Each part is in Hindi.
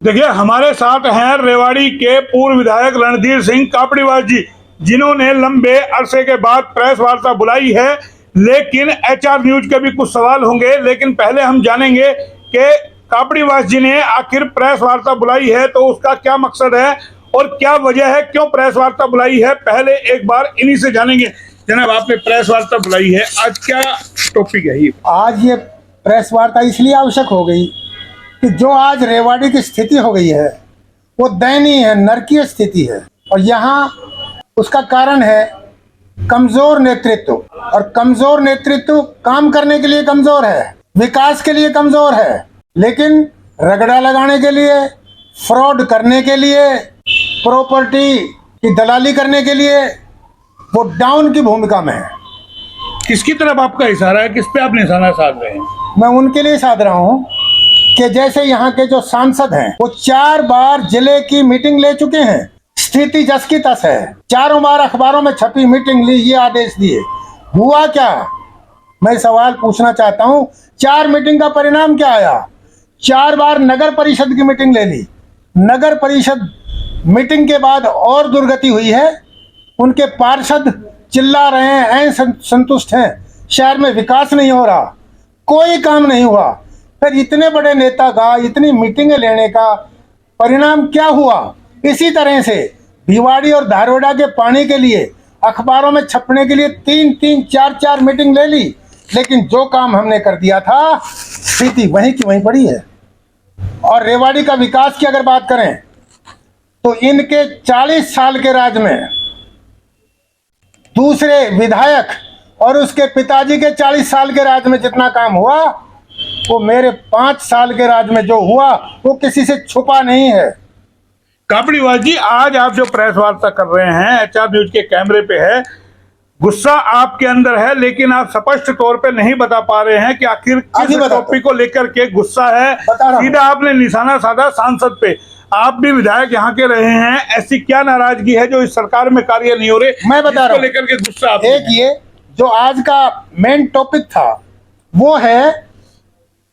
देखिए, हमारे साथ हैं रेवाड़ी के पूर्व विधायक रणधीर सिंह कापड़ीवास जी, जिन्होंने लंबे अरसे के बाद प्रेस वार्ता बुलाई है। लेकिन एचआर न्यूज के भी कुछ सवाल होंगे, लेकिन पहले हम जानेंगे कि कापड़ीवास जी ने आखिर प्रेस वार्ता बुलाई है तो उसका क्या मकसद है और क्या वजह है, क्यों प्रेस वार्ता बुलाई है। पहले एक बार इन्हीं से जानेंगे। जनाब, आपने प्रेस वार्ता बुलाई है, आज क्या टॉपिक है? आज ये प्रेस वार्ता इसलिए आवश्यक हो गई कि जो आज रेवाड़ी की स्थिति हो गई है वो दयनीय है, नरकीय स्थिति है। और यहाँ उसका कारण है कमजोर नेतृत्व। और कमजोर नेतृत्व काम करने के लिए कमजोर है, विकास के लिए कमजोर है, लेकिन रगड़ा लगाने के लिए, फ्रॉड करने के लिए, प्रॉपर्टी की दलाली करने के लिए वो डाउन की भूमिका में है। किसकी तरफ आपका इशारा है, किस पे आप निशाना साध रहे हैं? मैं उनके लिए साध रहा हूँ कि जैसे यहाँ के जो सांसद हैं वो 4 बार जिले की मीटिंग ले चुके हैं, स्थिति जस की तस है। 4 बार अखबारों में छपी मीटिंग ली, ये आदेश दिए, हुआ क्या? मैं सवाल पूछना चाहता हूँ, 4 मीटिंग का परिणाम क्या आया? 4 बार नगर परिषद की मीटिंग ले ली, नगर परिषद मीटिंग के बाद और दुर्गति हुई है। उनके पार्षद चिल्ला रहे हैं, संतुष्ट हैं, शहर में विकास नहीं हो रहा, कोई काम नहीं हुआ। फिर इतने बड़े नेता का इतनी मीटिंगें लेने का परिणाम क्या हुआ? इसी तरह से भिवाड़ी और धारोड़ा के पानी के लिए अखबारों में छपने के लिए 3-3, 4-4 मीटिंग ले ली, लेकिन जो काम हमने कर दिया था स्थिति वहीं की वहीं पड़ी है। और रेवाड़ी का विकास की अगर बात करें तो इनके 40 साल के राज में दूसरे विधायक और उसके पिताजी के 40 साल के राज में जितना काम हुआ वो मेरे 5 साल के राज में जो हुआ वो किसी से छुपा नहीं है। कापड़ीवास जी, आज आप जो प्रेस वार्ता कर रहे हैं, एचआर न्यूज के कैमरे पे है, गुस्सा आपके अंदर है, लेकिन आप स्पष्ट तौर पे नहीं बता पा रहे हैं कि आखिर किस टॉपिक को लेकर के गुस्सा है। सीधा आपने निशाना साधा सांसद पे। आप भी विधायक यहाँ के रहे हैं, ऐसी क्या नाराजगी है जो इस सरकार में कार्य नहीं हो रहे? मैं बता रहा हूँ, लेकर के गुस्सा आप एक ये जो आज का मेन टॉपिक था वो है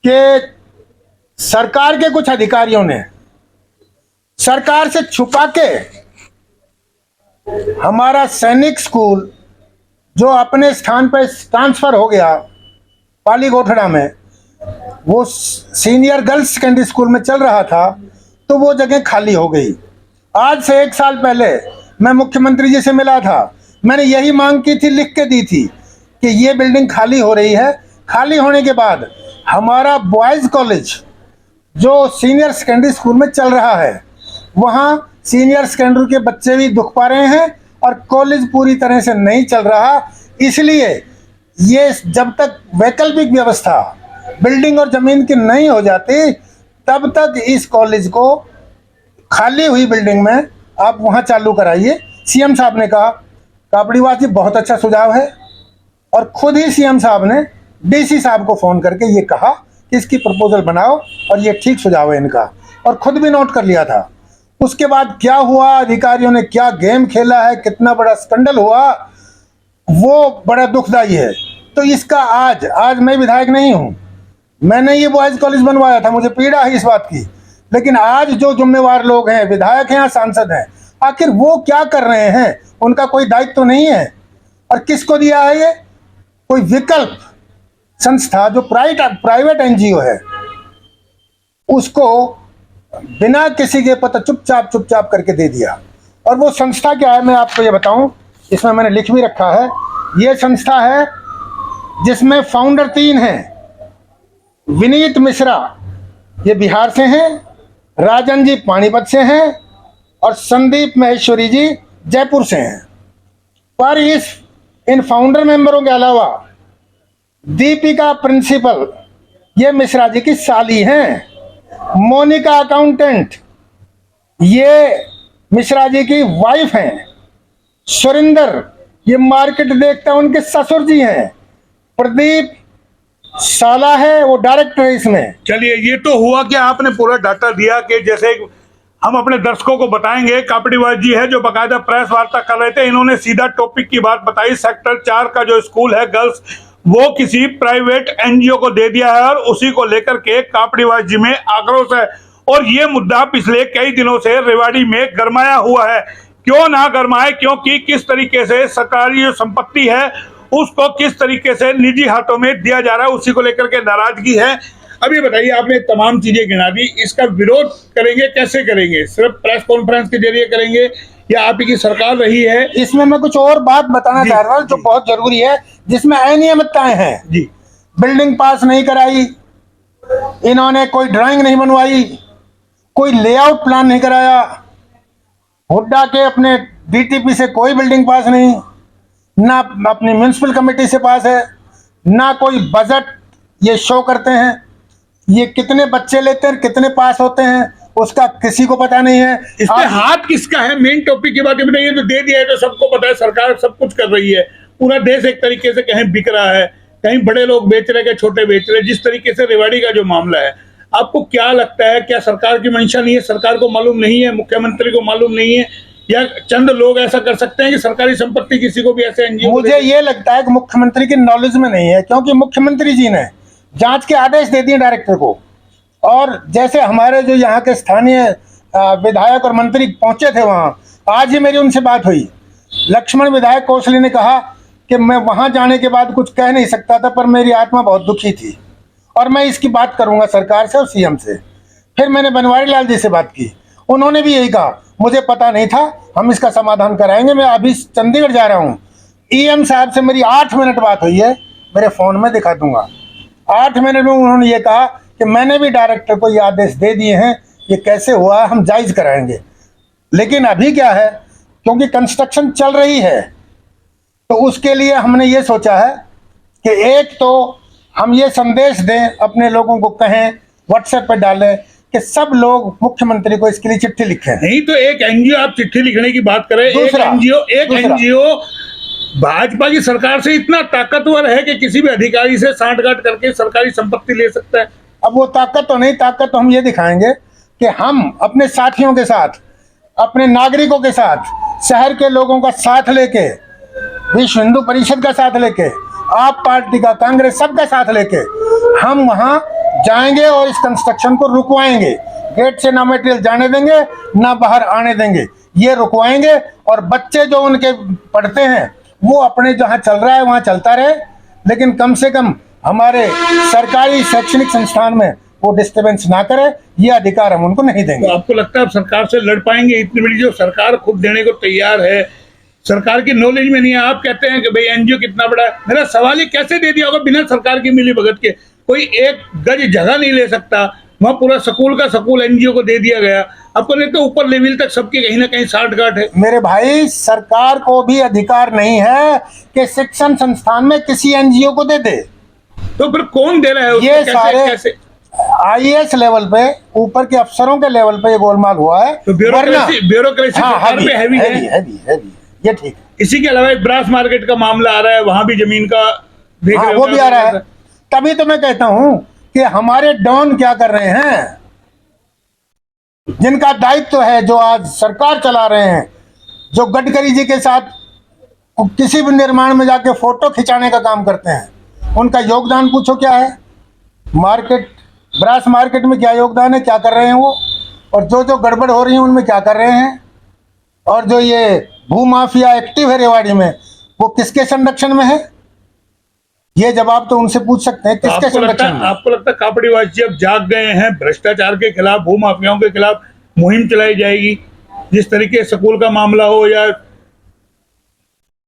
कि सरकार के कुछ अधिकारियों ने सरकार से छुपा के हमारा सैनिक स्कूल जो अपने स्थान पर ट्रांसफर हो गया पाली गोठड़ा में, वो सीनियर गर्ल्स सेकेंडरी स्कूल में चल रहा था, तो वो जगह खाली हो गई। आज से 1 साल पहले मैं मुख्यमंत्री जी से मिला था, मैंने यही मांग की थी, लिख के दी थी कि ये बिल्डिंग खाली हो रही है। खाली होने के बाद हमारा बॉयज़ कॉलेज जो सीनियर सेकेंडरी स्कूल में चल रहा है, वहाँ सीनियर सेकेंडरी के बच्चे भी दुख पा रहे हैं और कॉलेज पूरी तरह से नहीं चल रहा। इसलिए ये जब तक वैकल्पिक व्यवस्था बिल्डिंग और ज़मीन की नहीं हो जाती तब तक इस कॉलेज को खाली हुई बिल्डिंग में आप वहाँ चालू कराइए। सीएम साहब ने कहा, कापड़ीवास जी बहुत अच्छा सुझाव है, और खुद ही सीएम साहब ने डीसी साहब को फ़ोन करके ये कहा कि इसकी प्रपोजल बनाओ और ये ठीक सुझाव है इनका, और खुद भी नोट कर लिया था। उसके बाद क्या हुआ, अधिकारियों ने क्या गेम खेला है, कितना बड़ा स्कैंडल हुआ, वो बड़ा दुखदायी है। तो इसका आज मैं विधायक नहीं हूँ, मैंने ये बॉयज़ कॉलेज बनवाया था, मुझे पीड़ा है इस बात की, लेकिन आज जो जिम्मेवार लोग हैं, विधायक हैं या सांसद हैं, आखिर वो क्या कर रहे हैं? उनका कोई दायित्व तो नहीं है। और किसको दिया है ये? कोई विकल्प संस्था जो प्राइवेट एनजीओ है, उसको बिना किसी के पता चुपचाप करके दे दिया। और वो संस्था क्या है मैं आपको ये बताऊं, इसमें मैंने लिख भी रखा है। ये संस्था है जिसमें फाउंडर 3 हैं। विनीत मिश्रा ये बिहार से हैं, राजन जी पानीपत से हैं, और संदीप महेश्वरी जी जयपुर से हैं। पर इन फाउंडर मेंबरों के अलावा दीपिका प्रिंसिपल ये मिश्रा जी की साली हैं, मोनिका अकाउंटेंट ये मिश्रा जी की वाइफ हैं, सुरिंदर ये मार्केट देखता उनके ससुर जी हैं, प्रदीप साला है वो डायरेक्टर है इसमें। चलिए, ये तो हुआ कि आपने पूरा डाटा दिया कि जैसे हम अपने दर्शकों को बताएंगे। कापड़ीवास जी है जो बाकायदा प्रेस वार्ता कर रहे थे, इन्होंने सीधा टॉपिक की बात बताई। सेक्टर 4 का जो स्कूल है गर्ल्स, वो किसी प्राइवेट एनजीओ को दे दिया है और उसी को लेकर के कापड़ीवास जी में आक्रोश है। और ये मुद्दा पिछले कई दिनों से रेवाड़ी में गरमाया हुआ है। क्यों ना गरमाए, क्योंकि किस तरीके से सरकारी जो संपत्ति है उसको किस तरीके से निजी हाथों में दिया जा रहा है, उसी को लेकर के नाराजगी है। अब ये बताइए, आपने तमाम चीजें गिना दी, इसका विरोध करेंगे, कैसे करेंगे? सिर्फ प्रेस कॉन्फ्रेंस के जरिए करेंगे या आप ही की सरकार रही है? इसमें मैं कुछ और बात बताना चाह रहा हूँ जो बहुत जरूरी है, जिसमें अनियमितताएं हैं जी। बिल्डिंग पास नहीं कराई इन्होंने, कोई ड्राइंग नहीं बनवाई, कोई लेआउट प्लान नहीं कराया, हुड्डा के अपने डीटीपी से कोई बिल्डिंग पास नहीं, ना अपनी म्यूनिसिपल कमेटी से पास है, ना कोई बजट ये शो करते हैं, ये कितने बच्चे लेते हैं, कितने पास होते हैं, उसका किसी को पता नहीं है। इस पे हाथ किसका है? मेन टॉपिक की बात है, ये तो दे दिया है तो सबको पता है, सरकार सब कुछ कर रही है, पूरा देश एक तरीके से कहीं बिक रहा है, कहीं बड़े लोग बेच रहे हैं, छोटे बेच रहे हैं। जिस तरीके से रेवाड़ी का जो मामला है, आपको क्या लगता है, क्या सरकार की मंशा नहीं है, सरकार को मालूम नहीं है, मुख्यमंत्री को मालूम नहीं है, या चंद लोग ऐसा कर सकते हैं कि सरकारी संपत्ति किसी को भी ऐसे एनजीओ? मुझे ये लगता है कि मुख्यमंत्री की नॉलेज में नहीं है, क्योंकि मुख्यमंत्री जी ने जांच के आदेश दे दिए डायरेक्टर को, और जैसे हमारे जो यहाँ के स्थानीय विधायक और मंत्री पहुंचे थे वहाँ, आज ही मेरी उनसे बात हुई। लक्ष्मण विधायक कौशली ने कहा कि मैं वहाँ जाने के बाद कुछ कह नहीं सकता था, पर मेरी आत्मा बहुत दुखी थी और मैं इसकी बात करूँगा सरकार से और सीएम से। फिर मैंने बनवारी लाल जी से बात की, उन्होंने भी यही कहा, मुझे पता नहीं था, हम इसका समाधान कराएंगे। मैं अभी चंडीगढ़ जा रहा हूँ, ईएम साहब से मेरी 8 मिनट बात हुई है, मेरे फ़ोन में दिखा दूंगा। 8 मिनट में उन्होंने ये कहा कि मैंने भी डायरेक्टर को ये आदेश दे दिए हैं, ये कैसे हुआ है हम जायज़ कराएंगे। लेकिन अभी क्या है, क्योंकि कंस्ट्रक्शन चल रही है, तो उसके लिए हमने ये सोचा है कि एक तो हम ये संदेश दें, अपने लोगों को कहें, व्हाट्सएप पर डालें कि सब लोग मुख्यमंत्री को इसके लिए चिट्ठी लिखें। नहीं तो एक एनजीओ, आप चिट्ठी लिखने की बात करें, एक एनजीओ भाजपा की सरकार से इतना ताकतवर है कि किसी भी अधिकारी से सांठगांठ करके सरकारी संपत्ति ले सकता है। अब वो ताकत तो नहीं, ताकत तो हम ये दिखाएंगे कि हम अपने साथियों के साथ, अपने नागरिकों के साथ, शहर के लोगों का साथ लेके, विश्व हिंदू परिषद का साथ लेके, आप पार्टी का, कांग्रेस, सबका साथ लेके हम वहाँ जाएंगे और इस कंस्ट्रक्शन को रुकवाएंगे। गेट से ना मटेरियल जाने देंगे, ना बाहर आने देंगे, ये रुकवाएंगे। और बच्चे जो उनके पढ़ते हैं वो अपने जहाँ चल रहा है वहाँ चलता रहे, लेकिन कम से कम हमारे सरकारी शैक्षणिक संस्थान में वो डिस्टर्बेंस ना करे, ये अधिकार हम उनको नहीं देंगे। तो आपको लगता है आप सरकार से लड़ पाएंगे? इतनी बड़ी जो सरकार खुद देने को तैयार है, सरकार की नॉलेज में नहीं है। आप कहते हैं कि भाई एनजीओ कितना बड़ा है, मेरा सवाल ये कैसे दे दिया होगा बिना सरकार की मिली भगत के? कोई एक गज जगह नहीं ले सकता, वहाँ पूरा स्कूल का स्कूल एनजीओ को दे दिया गया। आपको नहीं तो ऊपर लेवल तक सबके कहीं ना कहीं साठगांठ है। मेरे भाई, सरकार को भी अधिकार नहीं है कि शिक्षण संस्थान में किसी एनजीओ को दे दे। तो फिर कौन दे रहा है उसको? ये सारे आईएएस लेवल पे, ऊपर के अफसरों के लेवल पे ये गोलमाल हुआ है। तो ब्यूरोक्रेसी सरकार पे हैवी है। ये ठीक है। इसी के अलावा एक ब्रास मार्केट का मामला आ रहा है, वहां भी जमीन का देख रहे हो, वो भी आ रहा है। तभी तो मैं कहता हूं कि हमारे डॉन क्या कर रहे हैं, जिनका दायित्व है, जो आज सरकार चला रहे हैं, जो गडकरी जी के साथ किसी भी निर्माण में जाके फोटो खिंचाने का काम करते हैं, उनका योगदान पूछो क्या है। मार्केट, ब्रास मार्केट में क्या योगदान है, क्या कर रहे हैं वो, और जो गड़बड़ हो रही है उनमें क्या कर रहे हैं, और जो ये भूमाफिया एक्टिव है रेवाड़ी में, वो किसके संरक्षण में है? ये जवाब तो उनसे पूछ सकते हैं, किसके संरक्षण में। आपको लगता है कापड़ीवास जी अब जाग गए हैं, भ्रष्टाचार के खिलाफ, भूमाफियाओं के खिलाफ मुहिम चलाई जाएगी? जिस तरीके स्कूल का मामला हो या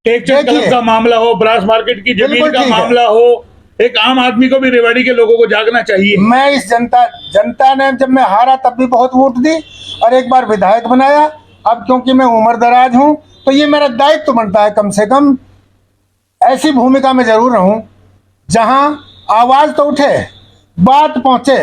टेक्सटाइल क्लब का मामला हो, ब्रास मार्केट की जमीन का मामला हो, एक आम आदमी को भी रेवाड़ी के लोगों को जागना चाहिए। मैं इस जनता ने, जब मैं हारा तब भी बहुत वोट दी और एक बार विधायक बनाया। अब क्योंकि मैं उम्र दराज हूं, तो ये मेरा दायित्व बनता है कम से कम ऐसी भूमिका में जरूर रहूं जहां आवाज तो उठे, बात पहुंचे,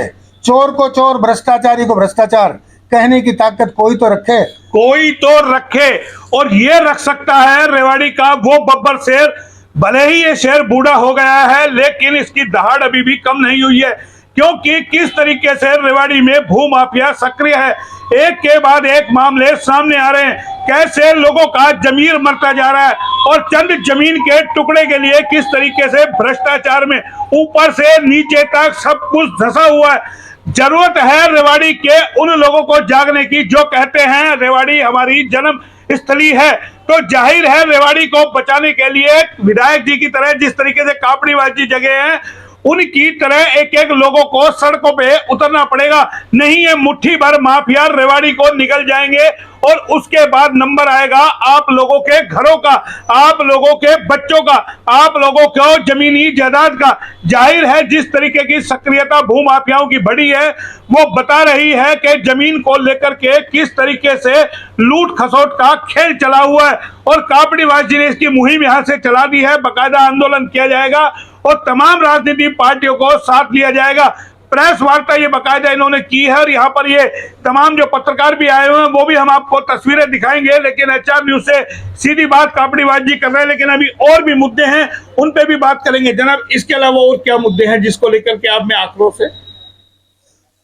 चोर को चोर, भ्रष्टाचारी को भ्रष्टाचार कहने की ताकत कोई तो रखे। कोई तो रखे, और ये रख सकता है रेवाड़ी का वो बब्बर शेर। भले ही ये शेर बूढ़ा हो गया है, लेकिन इसकी दहाड़ अभी भी कम नहीं हुई है, क्योंकि किस तरीके से रेवाड़ी में भूमाफिया सक्रिय है। एक के बाद एक मामले सामने आ रहे हैं, कैसे लोगों का जमीर मरता जा रहा है, और चंद जमीन के टुकड़े के लिए किस तरीके से भ्रष्टाचार में ऊपर से नीचे तक सब कुछ धंसा हुआ है। जरूरत है रेवाड़ी के उन लोगों को जागने की जो कहते हैं रेवाड़ी हमारी जन्म स्थली है। तो जाहिर है रेवाड़ी को बचाने के लिए विधायक जी की तरह जिस तरीके से कापड़ीबाजी जगह है उनकी तरह एक एक लोगों को सड़कों पे उतरना पड़ेगा। नहीं ये मुट्ठी भर माफिया रेवाड़ी को निकल जाएंगे और उसके बाद नंबर आएगा आप लोगों के घरों का, आप लोगों के बच्चों का, आप लोगों को जमीनी जायदाद का। जाहिर है जिस तरीके की सक्रियता भू माफियाओं की बढ़ी है वो बता रही है कि जमीन को लेकर के किस तरीके से लूट खसोट का खेल चला हुआ है और कापड़ीबाजी ने इसकी मुहिम यहां से चला दी है। बाकायदा आंदोलन किया जाएगा और तमाम राजनीतिक पार्टियों को साथ लिया जाएगा। प्रेस वार्ता ये बाकायदा इन्होंने की है और यहाँ पर ये तमाम जो पत्रकार भी आए हुए हैं वो भी हम आपको तस्वीरें दिखाएंगे। लेकिन एचआर न्यूज से सीधी बात कापड़ीबाजी कर रहे हैं, लेकिन अभी और भी मुद्दे हैं उन पे भी बात करेंगे। जनाब इसके अलावा और क्या मुद्दे हैं जिसको लेकर के आप में आक्रोश है?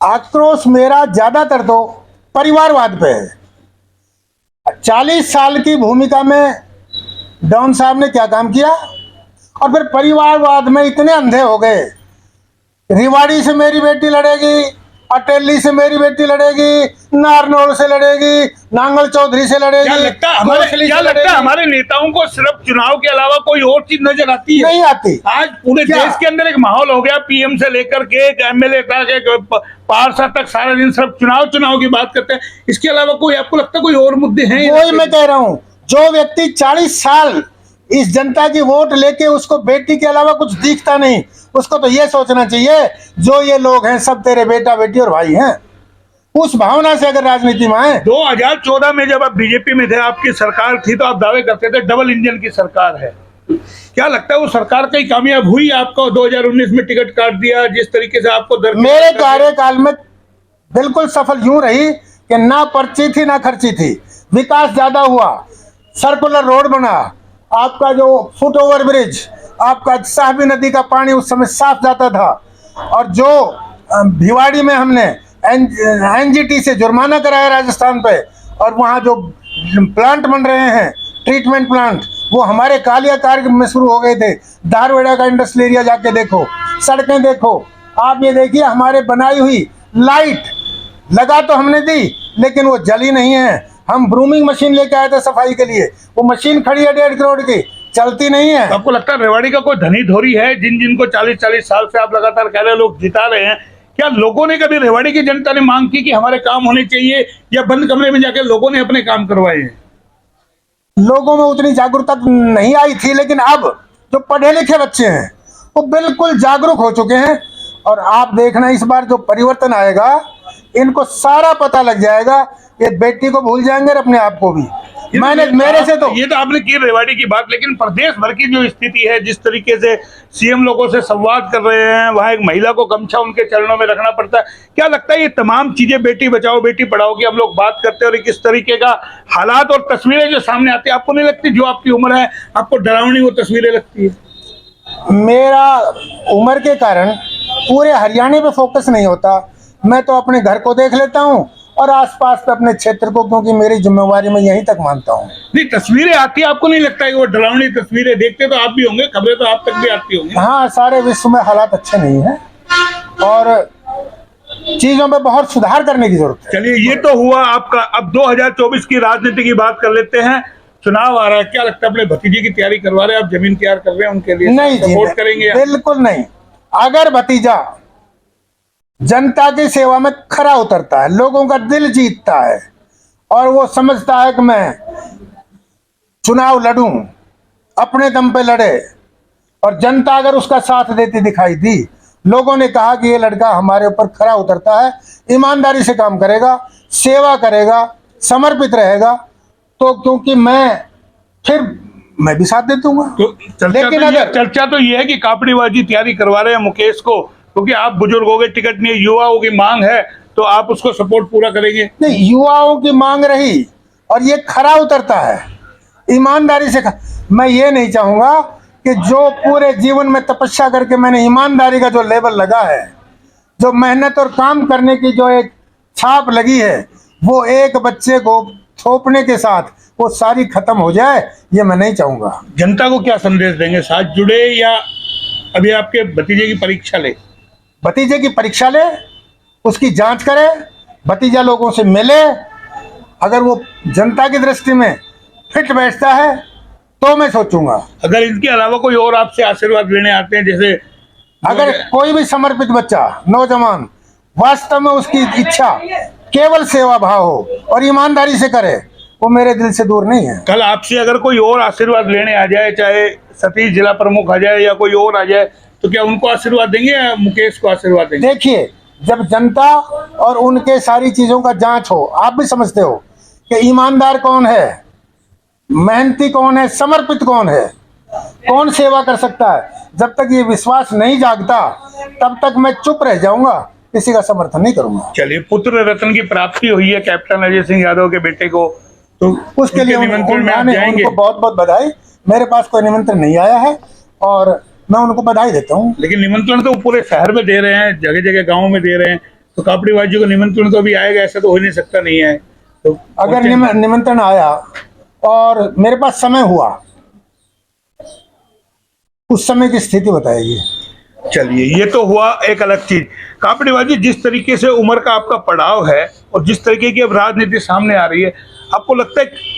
आक्रोश मेरा ज्यादातर तो परिवारवाद पे है। 40 साल की भूमिका में डॉन साहब ने क्या काम किया और फिर परिवारवाद में इतने अंधे हो गए। रिवाड़ी से मेरी बेटी लड़ेगी, अटेली से मेरी बेटी लड़ेगी, नारनौल से लड़ेगी, नांगल चौधरी से लड़ेगी। क्या लगता है हमारे नेताओं को सिर्फ चुनाव के अलावा कोई और चीज नजर आती है? नहीं आती। आज पूरे देश के अंदर एक माहौल हो गया, पीएम से लेकर के एमएलए तक पार्षद तक सारा दिन सिर्फ चुनाव की बात करते हैं। इसके अलावा कोई आपको लगता है कोई और मुद्दे हैं? वही मैं कह रहा हूँ, जो व्यक्ति 40 साल इस जनता की वोट लेके उसको बेटी के अलावा कुछ दिखता नहीं, उसको तो ये सोचना चाहिए जो ये लोग हैं सब तेरे बेटा बेटी और भाई हैं। उस भावना से अगर राजनीति में आए। 2014 में जब आप बीजेपी में थे, आपकी सरकार थी, तो आप दावे करते थे डबल इंजन की सरकार है। क्या लगता है वो सरकार कई कामयाब हुई? आपको 2019 में टिकट काट दिया, जिस तरीके से आपको मेरे कार्यकाल में बिल्कुल सफल यूं रही कि ना पर्ची थी ना खर्ची थी, विकास ज्यादा हुआ, सर्कुलर रोड बना, आपका जो फुट ओवर ब्रिज, आपका साहबी नदी का पानी उस समय साफ जाता था, और जो भिवाड़ी में हमने एनजीटी से जुर्माना कराया राजस्थान पे, और वहाँ जो प्लांट बन रहे हैं ट्रीटमेंट प्लांट, वो हमारे कालिया कार्य में शुरू हो गए थे। धारवेड़ा का इंडस्ट्रियल एरिया जाके देखो, सड़कें देखो, आप ये देखिए हमारे बनाई हुई लाइट लगा तो हमने दी लेकिन वो जली नहीं है। हम ब्रूमिंग मशीन लेके आए थे सफाई के लिए, वो मशीन खड़ी है 1.5 करोड़ की, चलती नहीं है। आपको लगता है रेवाड़ी का कोई धनी धोरी है जिनको 40-40 साल से आप लगातार कह रहे लोग जिता रहे हैं? क्या लोगों ने कभी रेवाड़ी की जनता ने मांग की कि हमारे काम होने चाहिए, या बंद कमरे में जाकर लोगों ने अपने काम करवाए हैं? लोगों में उतनी जागरूकता नहीं आई थी, लेकिन अब जो पढ़े लिखे बच्चे हैं वो बिल्कुल जागरूक हो चुके हैं। और आप देखना इस बार जो परिवर्तन आएगा, इनको सारा पता लग जाएगा, ये बेटी को भूल जाएंगे और अपने आप को भी। मेरे से तो ये तो आपने की रेवाड़ी की बात, लेकिन प्रदेश भर की जो स्थिति है, जिस तरीके से सीएम लोगों से संवाद कर रहे हैं, वहां एक महिला को गमछा उनके चरणों में रखना पड़ता है। क्या लगता है ये तमाम चीजें बेटी बचाओ बेटी पढ़ाओ की हम लोग बात करते हैं और किस तरीके का हालात और तस्वीरें जो सामने आती है, आपको नहीं लगती जो आपकी उम्र है आपको डरावनी वो तस्वीरें लगती है? मेरा उम्र के कारण पूरे हरियाणा पे फोकस नहीं होता, मैं तो अपने घर को देख लेता हूँ और आसपास पे अपने क्षेत्र को, क्योंकि मेरी जिम्मेवारी मैं यहीं तक मानता हूँ। नहीं, तस्वीरें आती है, आपको नहीं लगता है कि वो डरावनी तस्वीरें देखते तो आप भी होंगे, खबरें तो आप तक भी आती होंगी? हाँ, सारे विश्व में हालात अच्छे नहीं है और चीजों में बहुत सुधार करने की जरूरत है। चलिए, ये तो हुआ आपका। अब 2024 की राजनीति की बात कर लेते हैं। चुनाव आ रहा है, क्या लगता है अपने भतीजे की तैयारी करवा रहे हैं आप, जमीन तैयार कर रहे हैं उनके लिए? नहीं जी, सपोर्ट करेंगे? बिल्कुल नहीं। अगर भतीजा जनता की सेवा में खरा उतरता है, लोगों का दिल जीतता है और वो समझता है कि मैं चुनाव लड़ूं, अपने दम पे लड़े, और जनता अगर उसका साथ देती दिखाई दी, लोगों ने कहा कि ये लड़का हमारे ऊपर खरा उतरता है, ईमानदारी से काम करेगा, सेवा करेगा, समर्पित रहेगा, तो क्योंकि मैं भी साथ दे दूंगा। तो चर्चा तो ये है कि कापड़ीबाजी तैयारी करवा रहे हैं मुकेश को, क्योंकि आप बुजुर्ग हो गए, टिकट नहीं है, युवाओं की मांग है, तो आप उसको सपोर्ट पूरा करेंगे? नहीं, युवाओं की मांग रही और ये खरा उतरता है ईमानदारी से। मैं ये नहीं चाहूंगा कि जो पूरे जीवन में तपस्या करके मैंने ईमानदारी का जो लेवल लगा है, जो मेहनत और काम करने की जो एक छाप लगी है, वो एक बच्चे को थोपने के साथ वो सारी खत्म हो जाए, ये मैं नहीं चाहूंगा। जनता को क्या संदेश देंगे? साथ जुड़े या अभी आपके भतीजे की परीक्षा ले? भतीजे की परीक्षा ले, उसकी जांच करे, भतीजा लोगों से मिले, अगर वो जनता की दृष्टि में फिट बैठता है तो मैं सोचूंगा। अगर इनके अलावा कोई और आपसे आशीर्वाद लेने आते हैं, जैसे अगर कोई भी समर्पित बच्चा, नौजवान, वास्तव में उसकी इच्छा केवल सेवा भाव हो और ईमानदारी से करे, वो मेरे दिल से दूर नहीं है। कल आपसे अगर कोई और आशीर्वाद लेने आ जाए, चाहे सतीश जिला प्रमुख आ जाए या कोई और आ जाए, तो क्या उनको आशीर्वाद देंगे या मुकेश को आशीर्वाद देंगे? देखिए, जब जनता और उनके सारी चीजों का जांच हो, आप भी समझते हो कि ईमानदार कौन है, मेहनती कौन है, समर्पित कौन है, कौन सेवा कर सकता है, जब तक ये विश्वास नहीं जागता तब तक मैं चुप रह जाऊंगा, किसी का समर्थन नहीं करूंगा। चलिए, पुत्र रत्न की प्राप्ति हुई है कैप्टन अजय सिंह यादव के बेटे को, तो उसके लिए निमंत्रण में आप जाएंगे? उनको बहुत बहुत बधाई। मेरे पास कोई निमंत्रण नहीं आया है और मैं उनको बधाई देता हूँ। लेकिन निमंत्रण तो पूरे शहर में दे रहे हैं, जगह जगह गाँव में दे रहे हैं, तो कापड़ीबाज जी को निमंत्रण तो भी आएगा, ऐसा तो हो नहीं सकता नहीं है। तो अगर निमंत्रण आया और मेरे पास समय हुआ, उस समय की स्थिति बताएगी। चलिए, ये तो हुआ एक अलग चीज। कापड़ीबाजी, जिस तरीके से उम्र का आपका पड़ाव है और जिस तरीके की अब राजनीति सामने आ रही है, आपको लगता है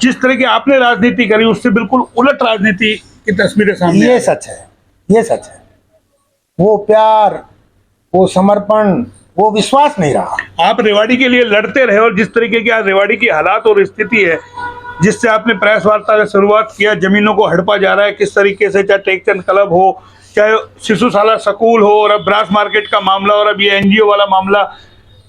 जिस तरह की आपने राजनीति करी उससे बिल्कुल उलट राजनीति की तस्वीरें सामने? ये सच है, ये सच है। वो प्यार, वो समर्पण, वो विश्वास नहीं रहा। आप रेवाड़ी के लिए लड़ते रहे और जिस तरीके की आज रेवाड़ी की हालात और स्थिति है, जिससे आपने प्रेस वार्ता से शुरुआत किया, जमीनों को हड़पा जा रहा है किस तरीके से, चाहे टेकचंद क्लब हो, चाहे शिशुशाला स्कूल हो, और अब ब्रास मार्केट का मामला, और अब ये एनजीओ वाला मामला,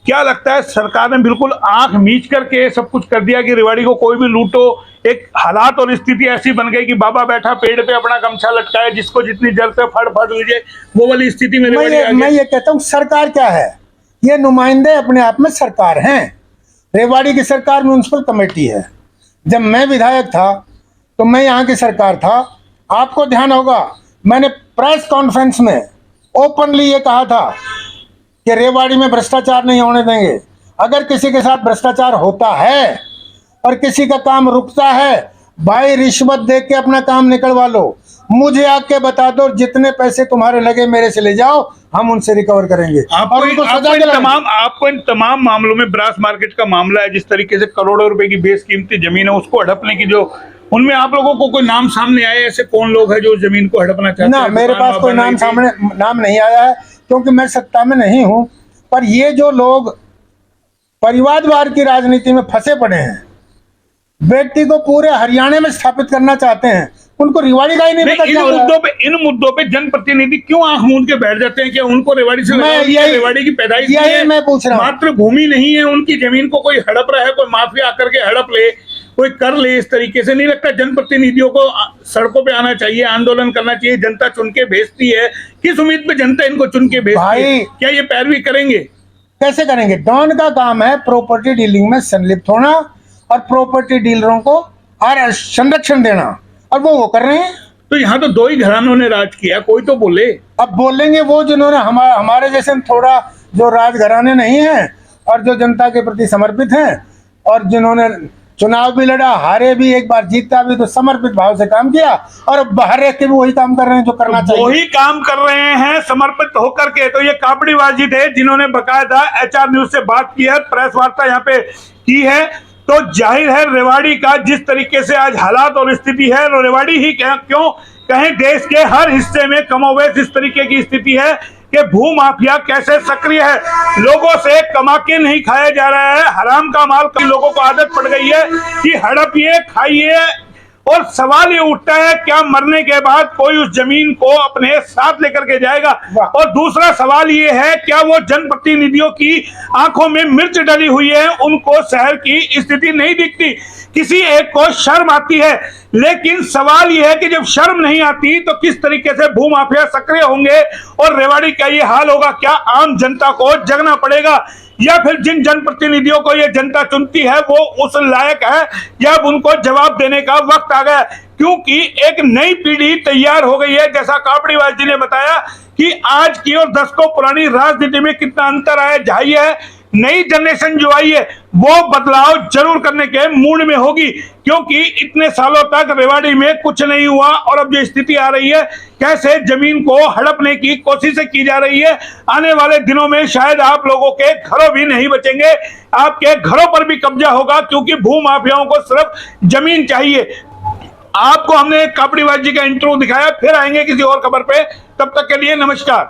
क्या लगता है सरकार ने बिल्कुल आंख मीच करके सब कुछ कर दिया कि रेवाड़ी को कोई भी लूटो? एक हालात और स्थिति ऐसी बन गई कि बाबा बैठा पेड़ पे अपना गमछा लटकाए, जिसको जितनी जल पे फड़ फड़ लीजिए, वो वाली स्थिति में मैं ये कहता हूँ, सरकार क्या है, ये नुमाइंदे अपने आप में सरकार हैं। रेवाड़ी की सरकार म्यूनसिपल कमेटी है। जब मैं विधायक था तो मैं यहाँ की सरकार था। आपको ध्यान होगा, मैंने प्रेस कॉन्फ्रेंस में ओपनली ये कहा था कि रेवाड़ी में भ्रष्टाचार नहीं होने देंगे। अगर किसी के साथ भ्रष्टाचार होता है और किसी का काम रुकता है, भाई रिश्वत दे के अपना काम निकलवा लो, मुझे आके बता दो, जितने पैसे तुम्हारे लगे मेरे से ले जाओ, हम उनसे रिकवर करेंगे। आपको इन तमाम मामलों में, ब्रास मार्केट का मामला है, जिस तरीके से करोड़ों रुपए की बेशकीमती जमीन है उसको हड़पने की, जो उनमें आप लोगों को कोई नाम सामने आए? ऐसे कौन लोग हैं जो जमीन को हड़पना चाहते हैं? ना, मेरे पास कोई नाम नहीं आया है, क्योंकि मैं सत्ता में नहीं हूं। पर ये जो लोग परिवारवाद की राजनीति में फंसे पड़े हैं, व्यक्ति को पूरे हरियाणा में स्थापित करना चाहते हैं, उनको रेवाड़ी का ही नहीं पता। इन मुद्दों पे जनप्रतिनिधि क्यों आंख मूंद के बैठ जाते हैं? क्या उनको रेवाड़ी से रेवाड़ी की पैदाइश नहीं है? मैं पूछ रहा हूं। मातृभूमि नहीं है उनकी, जमीन को कोई हड़प रहा है, कोई माफिया आकर के हड़प ले, कोई कर ले, इस तरीके से नहीं लगता जनप्रतिनिधियों को सड़कों पे आना चाहिए, आंदोलन करना चाहिए? जनता चुन के भेजती है, किस उम्मीद पे जनता इनको चुन के भेजती है? क्या ये पैरवी करेंगे? कैसे करेंगे? डॉन का काम है प्रॉपर्टी डीलिंग में संलिप्त होना और प्रॉपर्टी डीलरों को संरक्षण देना, और वो कर रहे हैं। तो यहाँ तो दो ही घरानों ने राज किया, कोई तो बोले। अब बोलेंगे वो जिन्होंने हमारे जैसे थोड़ा जो राजघराने नहीं हैं और जो जनता के प्रति समर्पित हैं, और जिन्होंने चुनाव भी लड़ा, हारे भी, एक बार जीता भी, तो समर्पित भाव से काम किया, और बाहर रह के भी वही काम कर रहे हैं जो करना चाहिए। वही काम कर रहे हैं समर्पित होकर के। तो ये कापड़ीबाजी थे जिन्होंने बकायदा HR न्यूज से बात की है, प्रेस वार्ता यहाँ पे की है। तो जाहिर है रेवाड़ी का जिस तरीके से आज हालात और स्थिति है, रेवाड़ी ही क्यों कहें, देश के हर हिस्से में कमोवेश इस तरीके की स्थिति है कि भू माफिया कैसे सक्रिय है। लोगों से कमा के नहीं खाया जा रहा है, हराम का माल कई लोगों को आदत पड़ गई है कि हड़पिए खाइए। और सवाल ये उठता है, क्या मरने के बाद कोई उस जमीन को अपने साथ लेकर के जाएगा? और दूसरा सवाल ये है, क्या वो जनप्रतिनिधियों की आंखों में मिर्च डली हुई है, उनको शहर की स्थिति नहीं दिखती? किसी एक को शर्म आती है, लेकिन सवाल यह है कि जब शर्म नहीं आती तो किस तरीके से भूमाफिया सक्रिय होंगे और रेवाड़ी का ये हाल होगा? क्या आम जनता को जगना पड़ेगा, या फिर जिन जनप्रतिनिधियों को ये जनता चुनती है वो उस लायक है, या अब उनको जवाब देने का वक्त आ गया? क्योंकि एक नई पीढ़ी तैयार हो गई है। जैसा कापड़ीबाज जी ने बताया कि आज की और दशकों पुरानी राजनीति में कितना अंतर आया, जाहिर है नई जनरेशन जो आई है वो बदलाव जरूर करने के मूड में होगी, क्योंकि इतने सालों तक रेवाड़ी में कुछ नहीं हुआ और अब जो स्थिति आ रही है, कैसे जमीन को हड़पने की कोशिशें की जा रही है, आने वाले दिनों में शायद आप लोगों के घरों भी नहीं बचेंगे, आपके घरों पर भी कब्जा होगा, क्योंकि भू माफियाओं को सिर्फ जमीन चाहिए। आपको हमने कापड़ीवाल जी का इंट्रो दिखाया, फिर आएंगे किसी और खबर पे, तब तक के लिए नमस्कार।